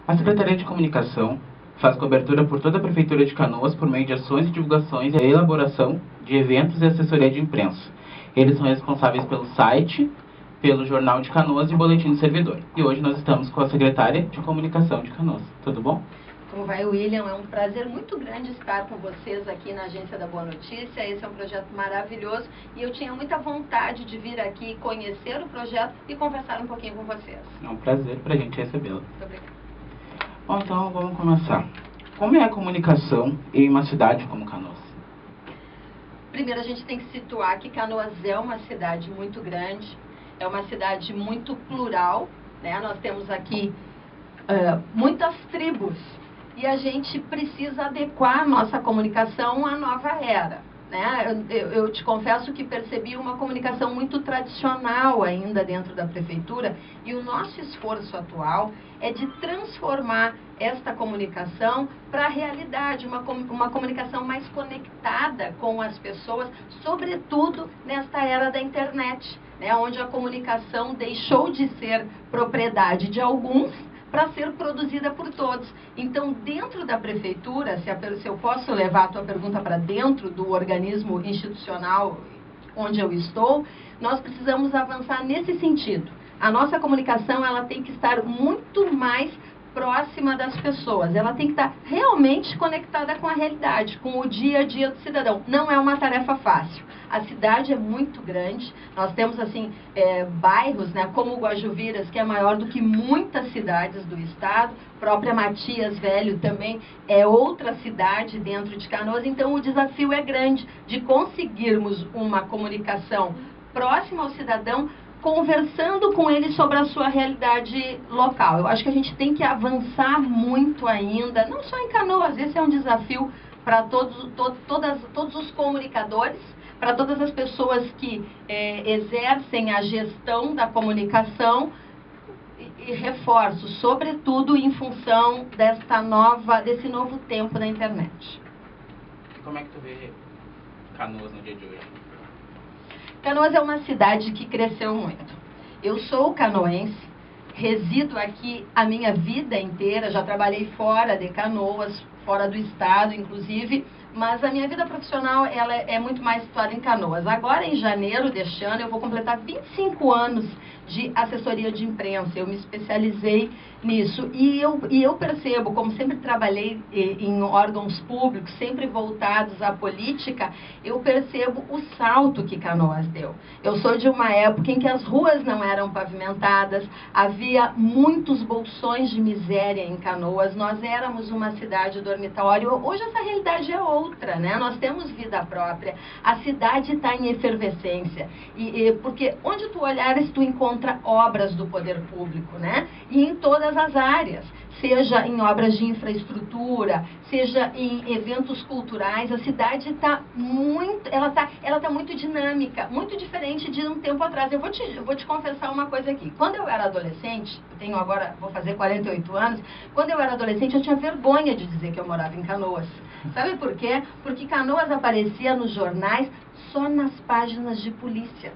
A Secretaria de Comunicação faz cobertura por toda a Prefeitura de Canoas por meio de ações de divulgações e a elaboração de eventos e assessoria de imprensa. Eles são responsáveis pelo site, pelo Jornal de Canoas e Boletim do Servidor. E hoje nós estamos com a Secretária de Comunicação de Canoas. Tudo bom? Como vai, William? É um prazer muito grande estar com vocês aqui na Agência da Boa Notícia. Esse é um projeto maravilhoso e eu tinha muita vontade de vir aqui conhecer o projeto e conversar um pouquinho com vocês. É um prazer para a gente recebê-la. Muito obrigada. Bom, então vamos começar. Como é a comunicação em uma cidade como Canoas? Primeiro a gente tem que situar que Canoas é uma cidade muito grande, é uma cidade muito plural, né? Nós temos aqui muitas tribos e a gente precisa adequar a nossa comunicação à nova era, né? Eu te confesso que percebi uma comunicação muito tradicional ainda dentro da prefeitura e o nosso esforço atual é de transformar esta comunicação para a realidade, uma comunicação mais conectada com as pessoas, sobretudo nesta era da internet, né? Onde a comunicação deixou de ser propriedade de alguns para ser produzida por todos. Então, dentro da prefeitura, se eu posso levar a tua pergunta para dentro do organismo institucional onde eu estou, nós precisamos avançar nesse sentido. A nossa comunicação ela tem que estar muito mais próxima das pessoas. Ela tem que estar realmente conectada com a realidade, com o dia a dia do cidadão. Não é uma tarefa fácil. A cidade é muito grande. Nós temos assim bairros, né, como Guajuviras, que é maior do que muitas cidades do estado. Própria Matias Velho também é outra cidade dentro de Canoas. Então o desafio é grande de conseguirmos uma comunicação próxima ao cidadão, conversando com ele sobre a sua realidade local. Eu acho que a gente tem que avançar muito ainda, não só em Canoas, esse é um desafio para todos os comunicadores, para todas as pessoas que exercem a gestão da comunicação, e reforço, sobretudo em função desse novo tempo da internet. Como é que tu vê Canoas no dia de hoje? Canoas é uma cidade que cresceu muito. Eu sou canoense, resido aqui a minha vida inteira, já trabalhei fora de Canoas, fora do estado, inclusive, mas a minha vida profissional ela é muito mais situada em Canoas. Agora, em janeiro deste ano, eu vou completar 25 anos de assessoria de imprensa. Eu me especializei nisso. E eu percebo, como sempre trabalhei em órgãos públicos, sempre voltados à política, eu percebo o salto que Canoas deu. Eu sou de uma época em que as ruas não eram pavimentadas, havia muitos bolsões de miséria em Canoas, nós éramos uma cidade dormitório. Hoje essa realidade é outra, né? Nós temos vida própria, a cidade está em efervescência, porque onde tu olhares tu encontra obras do poder público, né? E em todas as áreas, seja em obras de infraestrutura, seja em eventos culturais, a cidade está muito, ela tá muito dinâmica, muito diferente de um tempo atrás. Eu vou te confessar uma coisa aqui. Quando eu era adolescente, vou fazer 48 anos, quando eu era adolescente eu tinha vergonha de dizer que eu morava em Canoas. Sabe por quê? Porque Canoas aparecia nos jornais só nas páginas de polícia.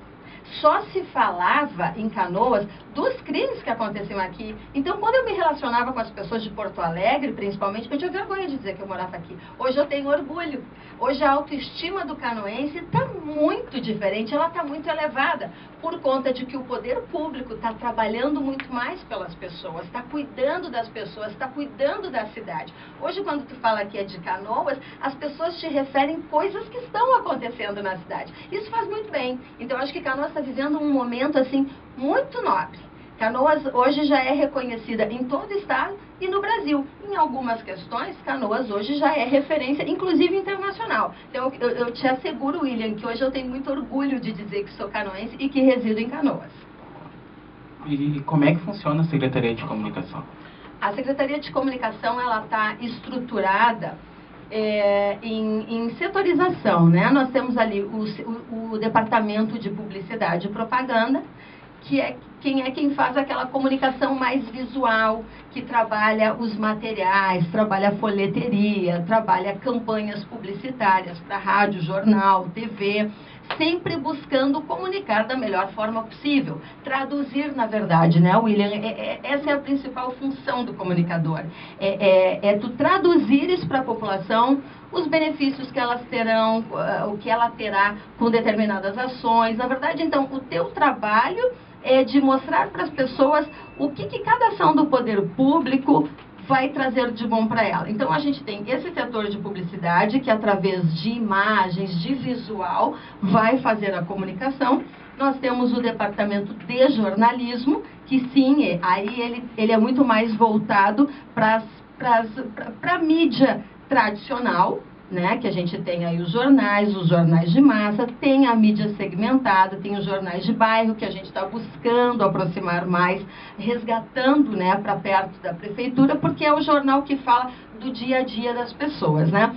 Só se falava em Canoas dos crimes que aconteciam aqui. Então, quando eu me relacionava com as pessoas de Porto Alegre, principalmente, eu tinha vergonha de dizer que eu morava aqui. Hoje eu tenho orgulho. Hoje a autoestima do canoense está muito diferente, ela está muito elevada, por conta de que o poder público está trabalhando muito mais pelas pessoas, está cuidando das pessoas, está cuidando da cidade. Hoje, quando tu fala que é de Canoas, as pessoas te referem coisas que estão acontecendo na cidade. Isso faz muito bem. Então, eu acho que Canoas está vivendo um momento assim muito nobre. Canoas hoje já é reconhecida em todo o estado e no Brasil. Em algumas questões, Canoas hoje já é referência, inclusive internacional. Então, eu te asseguro, William, que hoje eu tenho muito orgulho de dizer que sou canoense e que resido em Canoas. E como é que funciona a Secretaria de Comunicação? A Secretaria de Comunicação ela está estruturada em setorização, né? Nós temos ali o Departamento de Publicidade e Propaganda, que é quem faz aquela comunicação mais visual, que trabalha os materiais, trabalha a folheteria, trabalha campanhas publicitárias para rádio, jornal, TV. sempre buscando comunicar da melhor forma possível. Traduzir, na verdade, né, William? Essa é a principal função do comunicador. Tu traduzires para a população os benefícios que elas terão, o que ela terá com determinadas ações. Na verdade, então, o teu trabalho é de mostrar para as pessoas o que cada ação do poder público vai trazer de bom para ela. Então, a gente tem esse setor de publicidade, que através de imagens, de visual, vai fazer a comunicação. Nós temos o departamento de jornalismo, que sim, aí ele é muito mais voltado para a mídia tradicional, né, que a gente tem aí os jornais de massa, tem a mídia segmentada, tem os jornais de bairro, que a gente está buscando aproximar mais, resgatando, né, para perto da prefeitura, porque é o jornal que fala do dia a dia das pessoas, né.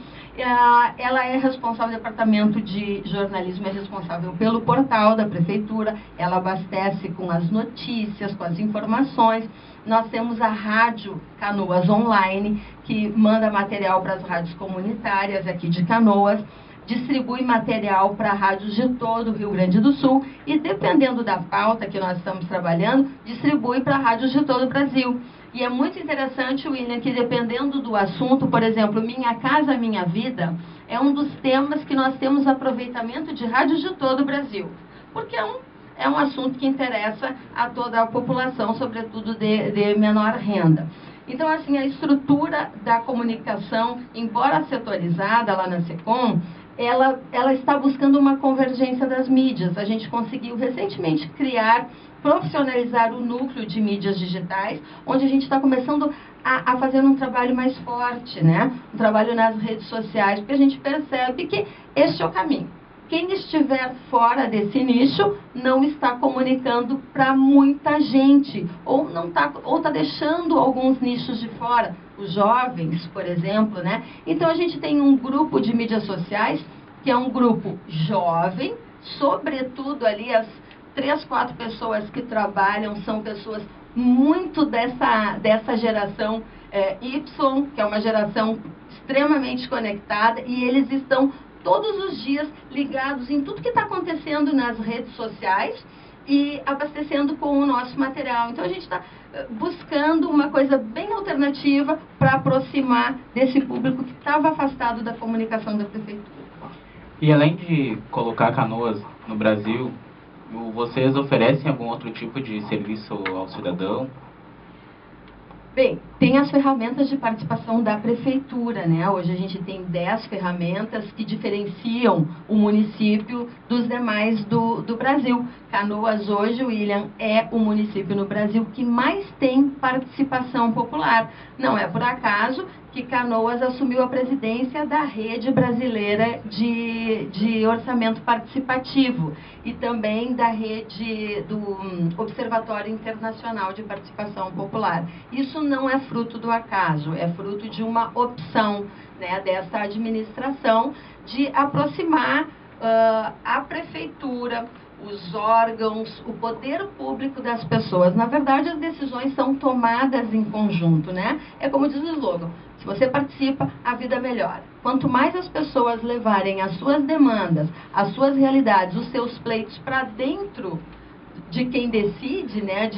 Ela é responsável, o departamento de jornalismo é responsável pelo portal da prefeitura, ela abastece com as notícias, com as informações. Nós temos a Rádio Canoas Online, que manda material para as rádios comunitárias aqui de Canoas, distribui material para rádios de todo o Rio Grande do Sul e, dependendo da pauta que nós estamos trabalhando, distribui para rádios de todo o Brasil. E é muito interessante, William, que dependendo do assunto, por exemplo, Minha Casa Minha Vida, é um dos temas que nós temos aproveitamento de rádios de todo o Brasil. Porque é um assunto que interessa a toda a população, sobretudo de menor renda. Então, assim, a estrutura da comunicação, embora setorizada lá na SECOM, ela está buscando uma convergência das mídias. A gente conseguiu recentemente profissionalizar o núcleo de mídias digitais, onde a gente está começando a fazer um trabalho mais forte, né? Um trabalho nas redes sociais, porque a gente percebe que este é o caminho. Quem estiver fora desse nicho não está comunicando para muita gente, ou está deixando alguns nichos de fora, os jovens, por exemplo, né? Então a gente tem um grupo de mídias sociais, que é um grupo jovem, sobretudo ali as 3, 4 pessoas que trabalham são pessoas muito dessa geração Y, que é uma geração extremamente conectada, e eles estão todos os dias ligados em tudo que está acontecendo nas redes sociais e abastecendo com o nosso material. Então a gente está buscando uma coisa bem alternativa para aproximar desse público que estava afastado da comunicação da prefeitura. E além de colocar Canoas no Brasil, vocês oferecem algum outro tipo de serviço ao cidadão? Bem, tem as ferramentas de participação da prefeitura, né? Hoje a gente tem 10 ferramentas que diferenciam o município dos demais do Brasil. Canoas hoje, William, é o município no Brasil que mais tem participação popular. Não é por acaso que Canoas assumiu a presidência da Rede Brasileira de Orçamento Participativo e também da rede do Observatório Internacional de Participação Popular. Isso não é fruto do acaso, é fruto de uma opção, né, dessa administração de aproximar a prefeitura, os órgãos, o poder público das pessoas. Na verdade, as decisões são tomadas em conjunto, né? É como diz o slogan, se você participa, a vida melhora. Quanto mais as pessoas levarem as suas demandas, as suas realidades, os seus pleitos para dentro de quem decide, né,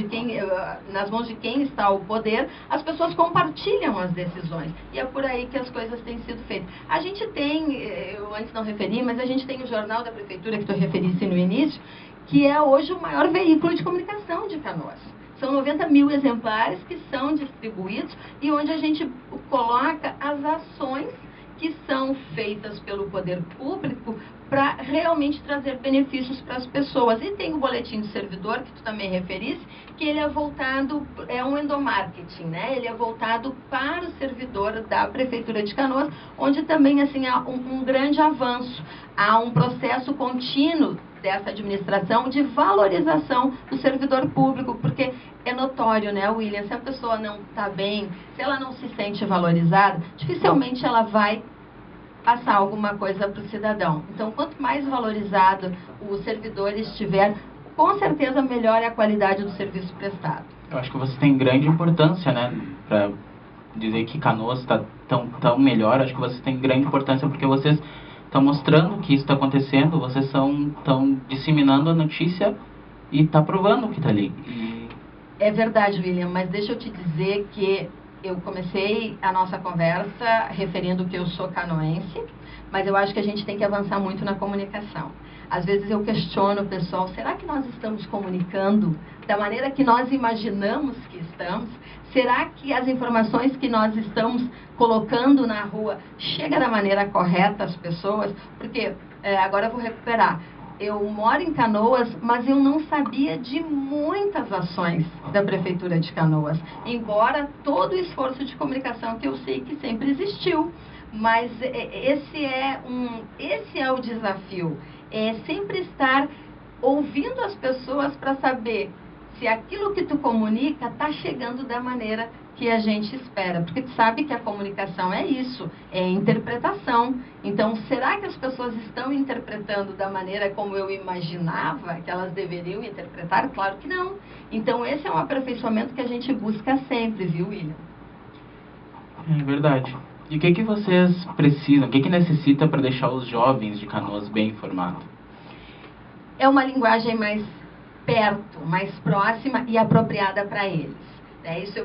nas mãos de quem está o poder, as pessoas compartilham as decisões. E é por aí que as coisas têm sido feitas. A gente tem, eu antes não referi, mas a gente tem o Jornal da Prefeitura, que tu referisse no início, que é hoje o maior veículo de comunicação de Canoas. São 90 mil exemplares que são distribuídos e onde a gente coloca as ações que são feitas pelo poder público para realmente trazer benefícios para as pessoas. E tem o boletim do servidor, que tu também referisse, que ele é voltado, é um endomarketing, né? Ele é voltado para o servidor da Prefeitura de Canoas, onde também assim, há um grande avanço, há um processo contínuo dessa administração de valorização do servidor público, porque é notório, né, William? Se a pessoa não está bem, se ela não se sente valorizada, dificilmente ela vai passar alguma coisa para o cidadão. Então, quanto mais valorizado o servidor estiver, com certeza melhora a qualidade do serviço prestado. Eu acho que você tem grande importância, né, para dizer que Canoas está tão melhor. Acho que você tem grande importância porque vocês estão mostrando que isso está acontecendo, vocês estão disseminando a notícia e está provando que está ali. É verdade, William, mas deixa eu te dizer que eu comecei a nossa conversa referindo que eu sou canoense, mas eu acho que a gente tem que avançar muito na comunicação. Às vezes eu questiono o pessoal, será que nós estamos comunicando da maneira que nós imaginamos que estamos? Será que as informações que nós estamos colocando na rua chegam da maneira correta às pessoas? Porque, agora eu vou recuperar, eu moro em Canoas, mas eu não sabia de muitas ações da Prefeitura de Canoas, embora todo o esforço de comunicação que eu sei que sempre existiu. Mas esse é o desafio, é sempre estar ouvindo as pessoas para saber se aquilo que tu comunica está chegando da maneira que a gente espera. Porque tu sabe que a comunicação é isso, é interpretação. Então, será que as pessoas estão interpretando da maneira como eu imaginava que elas deveriam interpretar? Claro que não. Então, esse é um aperfeiçoamento que a gente busca sempre, viu, William? É verdade. E o que vocês precisam, o que necessita para deixar os jovens de Canoas bem informados? É uma linguagem mais perto, mais próxima e apropriada para eles.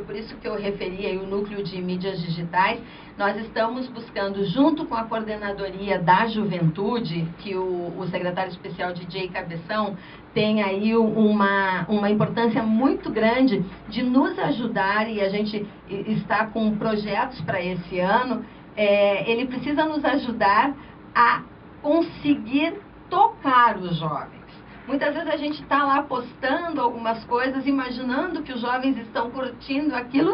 Por isso que eu referi aí o núcleo de mídias digitais. Nós estamos buscando, junto com a coordenadoria da juventude, que o secretário especial DJ Cabeção tem aí uma importância muito grande de nos ajudar, e a gente está com projetos para esse ano. Ele precisa nos ajudar a conseguir tocar os jovens. Muitas vezes a gente está lá postando algumas coisas, imaginando que os jovens estão curtindo aquilo.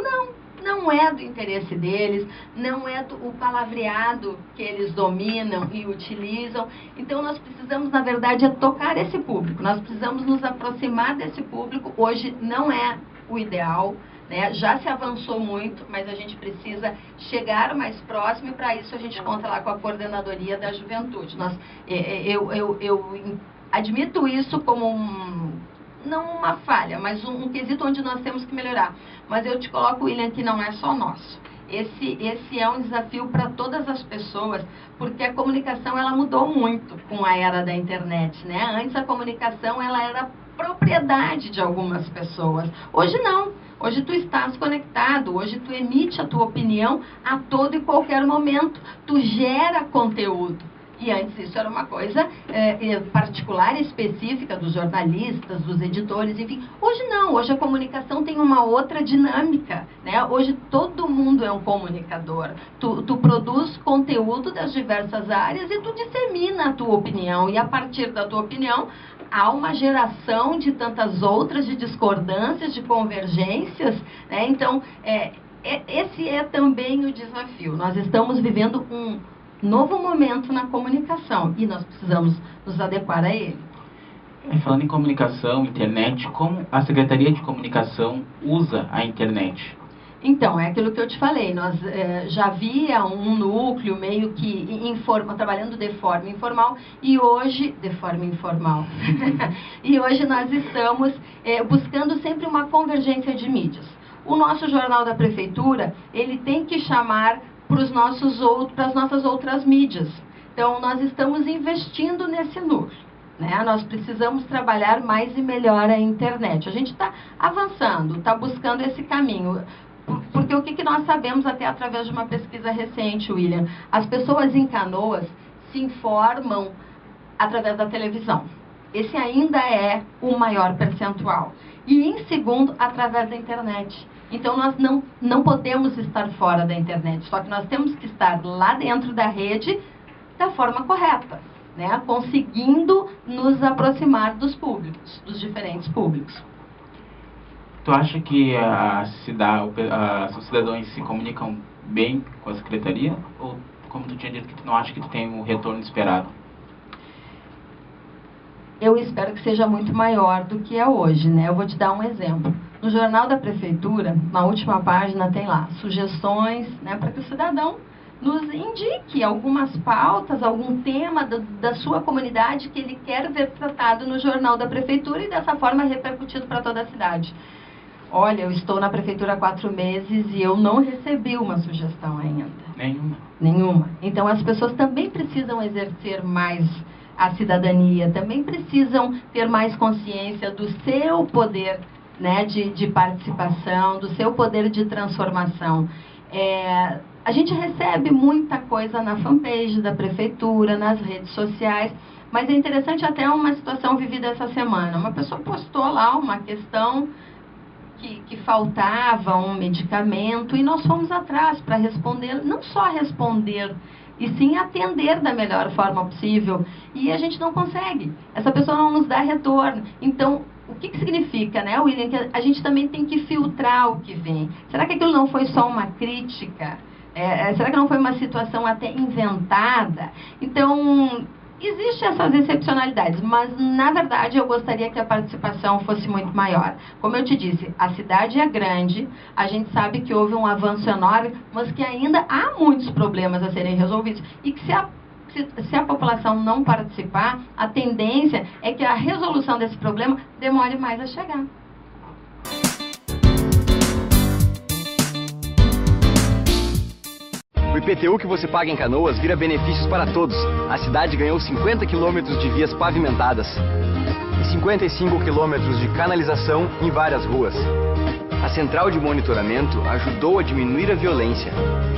Não é do interesse deles, não é o palavreado que eles dominam e utilizam. Então nós precisamos, na verdade, tocar esse público. Nós precisamos nos aproximar desse público. Hoje não é o ideal, né? Já se avançou muito, mas a gente precisa chegar mais próximo, e para isso a gente conta lá com a coordenadoria da juventude. Eu admito isso como não uma falha, mas um quesito onde nós temos que melhorar. Mas eu te coloco, William, que não é só nosso. Esse é um desafio para todas as pessoas, porque a comunicação ela mudou muito com a era da internet, né? Antes a comunicação ela era propriedade de algumas pessoas. Hoje não. Hoje tu estás conectado, hoje tu emite a tua opinião a todo e qualquer momento. Tu gera conteúdo. E antes isso era uma coisa particular e específica dos jornalistas, dos editores, enfim. Hoje não, hoje a comunicação tem uma outra dinâmica, né? Hoje todo mundo é um comunicador. Tu produz conteúdo das diversas áreas e tu dissemina a tua opinião. E a partir da tua opinião, há uma geração de tantas outras, de discordâncias, de convergências, né? Então, esse é também o desafio. Nós estamos vivendo um novo momento na comunicação e nós precisamos nos adequar a ele. Falando em comunicação, internet, como a Secretaria de Comunicação usa a internet? Então, é aquilo que eu te falei, nós já havia um núcleo meio que trabalhando de forma informal, e hoje, e hoje nós estamos buscando sempre uma convergência de mídias. O nosso Jornal da Prefeitura, ele tem que chamar para as nossas outras mídias. Então, nós estamos investindo nesse núcleo, né? Nós precisamos trabalhar mais e melhor a internet. A gente está avançando, está buscando esse caminho. Porque o que nós sabemos até através de uma pesquisa recente, William? As pessoas em Canoas se informam através da televisão. Esse ainda é o maior percentual. E em segundo, através da internet. Então, nós não podemos estar fora da internet, só que nós temos que estar lá dentro da rede da forma correta, né? Conseguindo nos aproximar dos públicos, dos diferentes públicos. Tu acha que os cidadãos se comunicam bem com a Secretaria? Ou, como tu tinha dito, que tu não acha que tu tem um retorno esperado? Eu espero que seja muito maior do que é hoje, né? Eu vou te dar um exemplo. No Jornal da Prefeitura, na última página, tem lá sugestões, né, para que o cidadão nos indique algumas pautas, algum tema da sua comunidade que ele quer ver tratado no Jornal da Prefeitura e dessa forma repercutido para toda a cidade. olha, eu estou na prefeitura há 4 meses e eu não recebi uma sugestão ainda. Nenhuma. Então as pessoas também precisam exercer mais a cidadania, também precisam ter mais consciência do seu poder, né, de participação, do seu poder de transformação. A gente recebe muita coisa na fanpage da prefeitura, nas redes sociais, mas é interessante até uma situação vivida essa semana. Uma pessoa postou lá uma questão que faltava um medicamento e nós fomos atrás para responder, não só responder, e sim atender da melhor forma possível. E a gente não consegue. Essa pessoa não nos dá retorno. Então, o que significa, né, William? Que a gente também tem que filtrar o que vem. Será que aquilo não foi só uma crítica? Será que não foi uma situação até inventada? Então, existem essas excepcionalidades, mas, na verdade, eu gostaria que a participação fosse muito maior. Como eu te disse, a cidade é grande, a gente sabe que houve um avanço enorme, mas que ainda há muitos problemas a serem resolvidos. E que se a população não participar, a tendência é que a resolução desse problema demore mais a chegar. O IPTU que você paga em Canoas vira benefícios para todos. A cidade ganhou 50 quilômetros de vias pavimentadas e 55 quilômetros de canalização em várias ruas. A central de monitoramento ajudou a diminuir a violência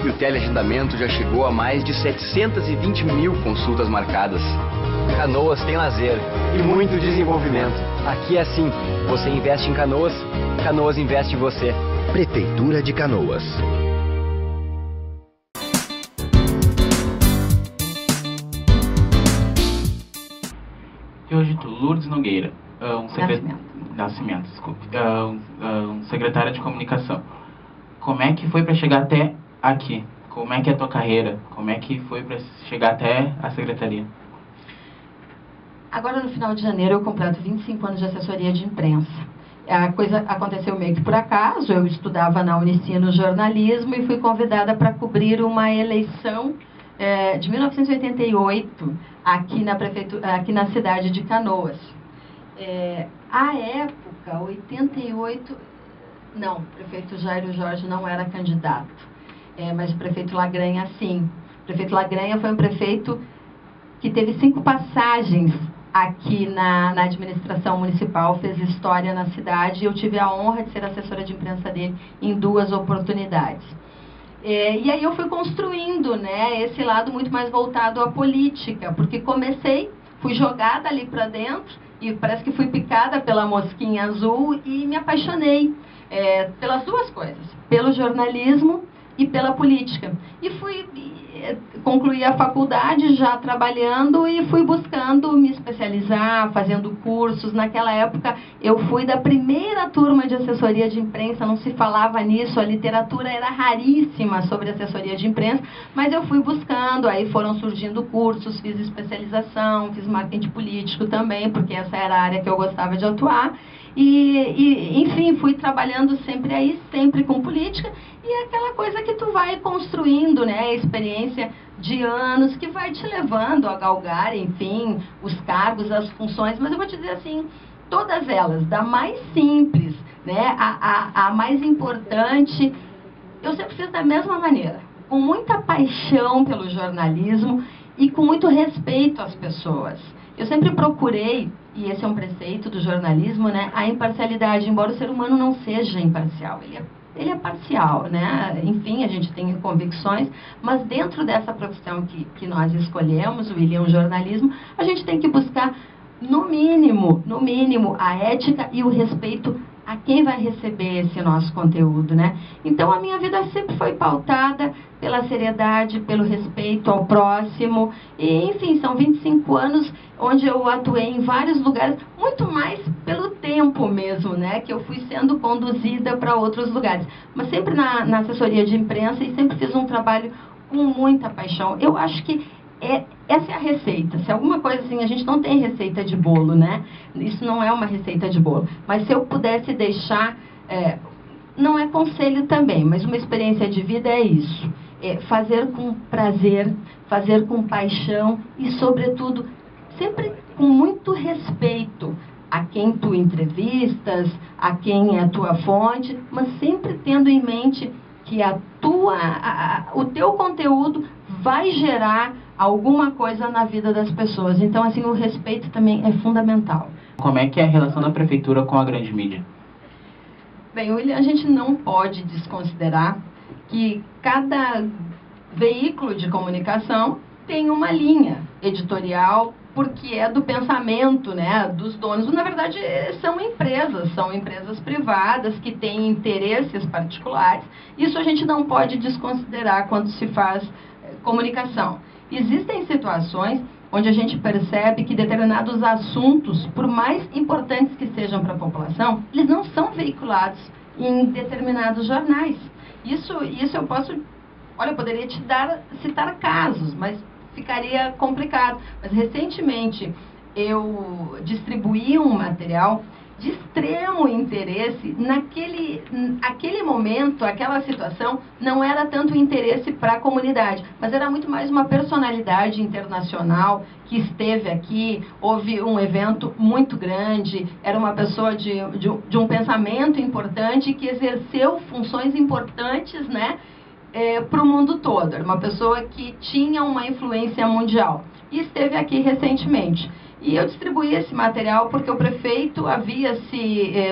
e o teleagendamento já chegou a mais de 720 mil consultas marcadas. Canoas tem lazer e muito desenvolvimento. Aqui é assim, você investe em Canoas, Canoas investe em você. Prefeitura de Canoas. Lourdes Nogueira, Nascimento, desculpe, secretária de comunicação. Como é que foi para chegar até aqui? Como é que é a tua carreira? Como é que foi para chegar até a secretaria? Agora, no final de janeiro, eu completo 25 anos de assessoria de imprensa. A coisa aconteceu meio que por acaso. Eu estudava na Unicino jornalismo e fui convidada para cobrir uma eleição de 1988 aqui na prefeitura, aqui na cidade de Canoas. À época, 88, não, o prefeito Jairo Jorge não era candidato, mas o prefeito Lagranha sim. O prefeito Lagranha foi um prefeito que teve 5 passagens aqui na administração municipal, fez história na cidade, e eu tive a honra de ser assessora de imprensa dele em 2 oportunidades. E aí eu fui construindo, né, esse lado muito mais voltado à política, porque fui jogada ali para dentro e parece que fui picada pela mosquinha azul e me apaixonei pelas 2 coisas, pelo jornalismo e pela política. E concluí a faculdade já trabalhando e fui buscando me especializar, fazendo cursos. Naquela época eu fui da primeira turma de assessoria de imprensa, não se falava nisso, a literatura era raríssima sobre assessoria de imprensa, mas eu fui buscando, aí foram surgindo cursos, fiz especialização, fiz marketing político também, porque essa era a área que eu gostava de atuar. Enfim, fui trabalhando sempre com política, e é aquela coisa que tu vai construindo, né, a experiência de anos que vai te levando a galgar, enfim, os cargos, as funções. Mas eu vou te dizer assim, todas elas, da mais simples, né, a mais importante, eu sempre fiz da mesma maneira, com muita paixão pelo jornalismo e com muito respeito às pessoas. Eu sempre procurei, e esse é um preceito do jornalismo, né, a imparcialidade, embora o ser humano não seja imparcial, ele é parcial, né? Enfim, a gente tem convicções, mas dentro dessa profissão que nós escolhemos, William, o jornalismo, a gente tem que buscar, no mínimo, a ética e o respeito a quem vai receber esse nosso conteúdo, né? Então, a minha vida sempre foi pautada pela seriedade, pelo respeito ao próximo, e, enfim, são 25 anos onde eu atuei em vários lugares, muito mais pelo tempo mesmo, né? Que eu fui sendo conduzida para outros lugares, mas sempre na assessoria de imprensa, e sempre fiz um trabalho com muita paixão. Eu acho que essa é a receita. Se alguma coisa assim, a gente não tem receita de bolo, né? Isso não é uma receita de bolo. Mas se eu pudesse deixar, não é conselho também, mas uma experiência de vida é isso. Fazer com prazer, fazer com paixão e, sobretudo, sempre com muito respeito a quem tu entrevistas, a quem é a tua fonte, mas sempre tendo em mente que o teu conteúdo vai gerar alguma coisa na vida das pessoas. Então, assim, o respeito também é fundamental. Como é que é a relação da prefeitura com a grande mídia? Bem, William, a gente não pode desconsiderar que cada veículo de comunicação tem uma linha editorial, porque é do pensamento, né, dos donos. Na verdade, são empresas privadas que têm interesses particulares. Isso a gente não pode desconsiderar quando se faz comunicação. Existem situações onde a gente percebe que determinados assuntos, por mais importantes que sejam para a população, eles não são veiculados em determinados jornais. Isso eu posso... Olha, eu poderia citar casos, mas ficaria complicado. Mas recentemente eu distribuí um material de extremo interesse naquele momento, aquela situação, não era tanto interesse para a comunidade, mas era muito mais uma personalidade internacional que esteve aqui. Houve um evento muito grande, era uma pessoa de um pensamento importante que exerceu funções importantes, né, para o mundo todo. Era uma pessoa que tinha uma influência mundial e esteve aqui recentemente. E eu distribuí esse material porque o prefeito havia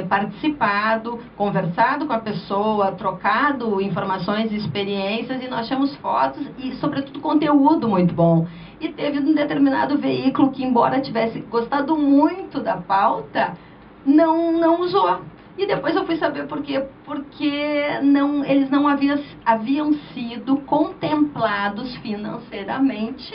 participado, conversado com a pessoa, trocado informações e experiências, e nós tínhamos fotos e, sobretudo, conteúdo muito bom. E teve um determinado veículo que, embora tivesse gostado muito da pauta, não usou. E depois eu fui saber por quê. Porque eles não haviam sido contemplados financeiramente,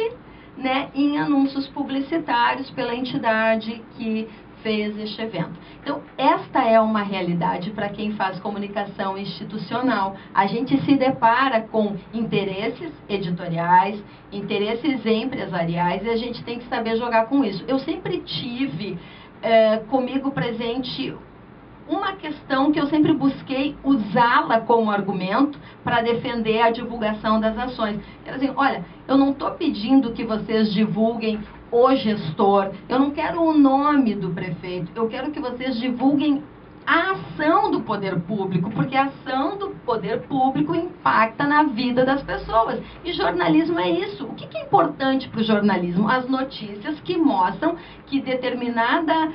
né, em anúncios publicitários pela entidade que fez este evento. Então, esta é uma realidade para quem faz comunicação institucional. A gente se depara com interesses editoriais, interesses empresariais, e a gente tem que saber jogar com isso. Eu sempre tive comigo presente uma questão que eu sempre busquei usá-la como argumento para defender a divulgação das ações. Era assim, olha, eu não estou pedindo que vocês divulguem o gestor, eu não quero o nome do prefeito, eu quero que vocês divulguem a ação do poder público, porque a ação do poder público impacta na vida das pessoas. E jornalismo é isso. O que é importante para o jornalismo? As notícias que mostram que determinada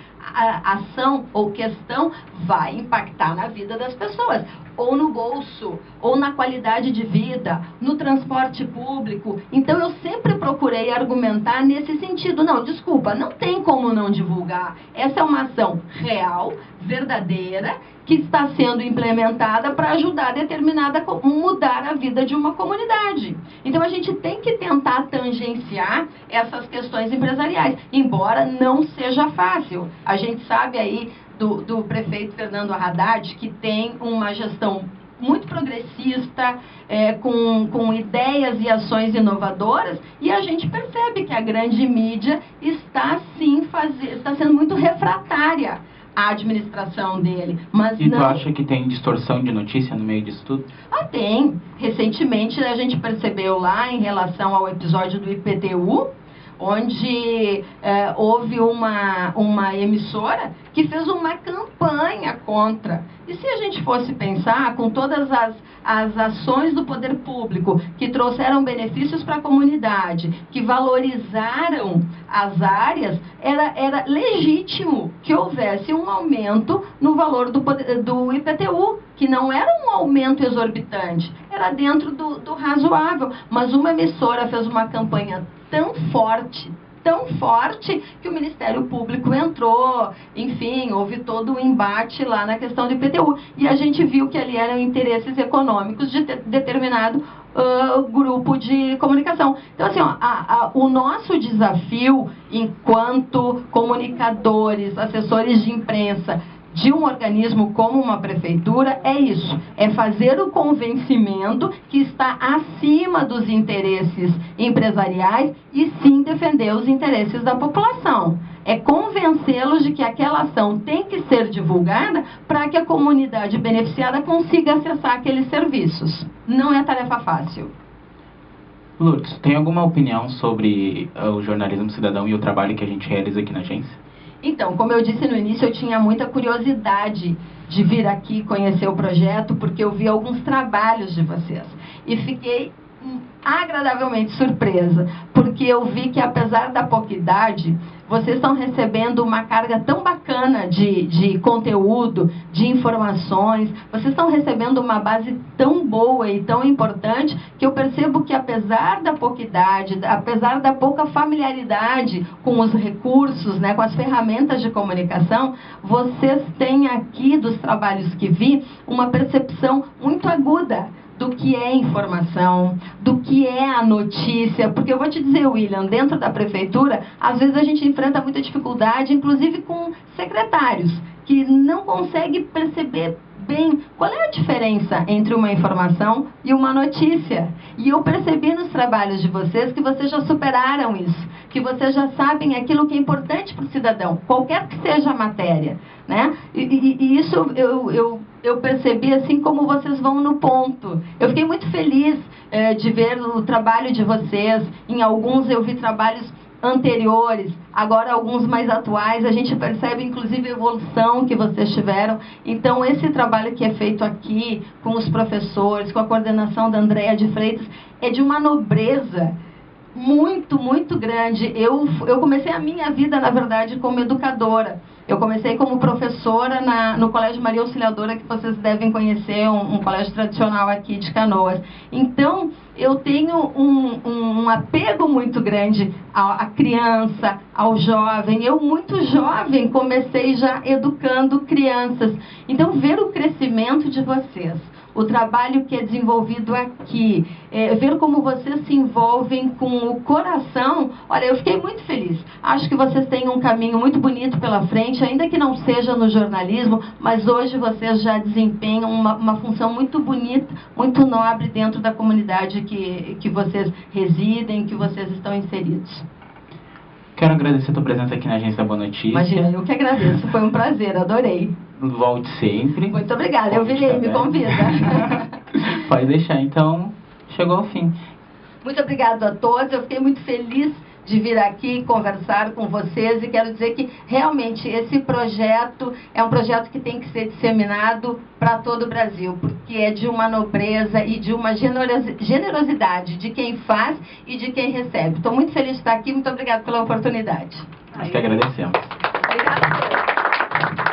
ação ou questão vai impactar na vida das pessoas, ou no bolso, ou na qualidade de vida, no transporte público. Então, eu sempre procurei argumentar nesse sentido. Não, desculpa, não tem como não divulgar. Essa é uma ação real, verdadeira, que está sendo implementada para ajudar mudar a vida de uma comunidade. Então, a gente tem que tentar tangenciar essas questões empresariais, embora não seja fácil. A gente sabe aí do prefeito Fernando Haddad, que tem uma gestão muito progressista, com ideias e ações inovadoras, e a gente percebe que a grande mídia está, sim, está sendo muito refratária à administração dele. Mas e tu acha que tem distorção de notícia no meio disso tudo? Tem. Recentemente a gente percebeu lá, em relação ao episódio do IPTU, onde houve uma emissora que fez uma campanha contra. E se a gente fosse pensar, com todas as ações do poder público que trouxeram benefícios para a comunidade, que valorizaram as áreas, era legítimo que houvesse um aumento no valor do IPTU, que não era um aumento exorbitante, era dentro do razoável. Mas uma emissora fez uma campanha tão forte, que o Ministério Público entrou, enfim, houve todo um embate lá na questão do IPTU. E a gente viu que ali eram interesses econômicos de determinado grupo de comunicação. Então, assim, o nosso desafio enquanto comunicadores, assessores de imprensa, de um organismo como uma prefeitura, é isso, é fazer o convencimento que está acima dos interesses empresariais e sim defender os interesses da população. É convencê-los de que aquela ação tem que ser divulgada para que a comunidade beneficiada consiga acessar aqueles serviços. Não é tarefa fácil. Lourdes, tem alguma opinião sobre o jornalismo cidadão e o trabalho que a gente realiza aqui na agência? Então, como eu disse no início, eu tinha muita curiosidade de vir aqui conhecer o projeto, porque eu vi alguns trabalhos de vocês. E fiquei agradavelmente surpresa, porque eu vi que, apesar da pouca idade, vocês estão recebendo uma carga tão bacana de conteúdo, de informações, vocês estão recebendo uma base tão boa e tão importante, que eu percebo que, apesar da pouca idade, apesar da pouca familiaridade com os recursos, né, com as ferramentas de comunicação, vocês têm aqui, dos trabalhos que vi, uma percepção muito aguda do que é informação, do que é a notícia, porque eu vou te dizer, William, dentro da prefeitura, às vezes a gente enfrenta muita dificuldade, inclusive com secretários, que não conseguem perceber bem qual é a diferença entre uma informação e uma notícia. E eu percebi nos trabalhos de vocês que vocês já superaram isso, que vocês já sabem aquilo que é importante para o cidadão, qualquer que seja a matéria, né? E isso eu percebi assim como vocês vão no ponto. Eu fiquei muito feliz de ver o trabalho de vocês. Em alguns eu vi trabalhos anteriores, agora alguns mais atuais, a gente percebe inclusive a evolução que vocês tiveram. Então esse trabalho que é feito aqui com os professores, com a coordenação da Andréa de Freitas, é de uma nobreza muito, muito grande. Eu comecei a minha vida, na verdade, como educadora. Eu comecei como professora no Colégio Maria Auxiliadora, que vocês devem conhecer, um colégio tradicional aqui de Canoas. Então, eu tenho um apego muito grande à criança, ao jovem. Eu, muito jovem, comecei já educando crianças. Então, ver o crescimento de vocês, o trabalho que é desenvolvido aqui, ver como vocês se envolvem com o coração, olha, eu fiquei muito feliz. Acho que vocês têm um caminho muito bonito pela frente, ainda que não seja no jornalismo, mas hoje vocês já desempenham uma função muito bonita, muito nobre dentro da comunidade que vocês residem, que vocês estão inseridos. Quero agradecer a tua presença aqui na Agência Boa Notícia. Imagina, eu que agradeço, foi um prazer, adorei. Volte sempre. Muito obrigada, eu virei, me convida. Pode deixar, então, chegou ao fim. Muito obrigada a todos, eu fiquei muito feliz de vir aqui conversar com vocês e quero dizer que realmente esse projeto é um projeto que tem que ser disseminado para todo o Brasil, porque é de uma nobreza e de uma generosidade de quem faz e de quem recebe. Estou muito feliz de estar aqui, muito obrigada pela oportunidade. Nós que agradecemos. Obrigada a todos.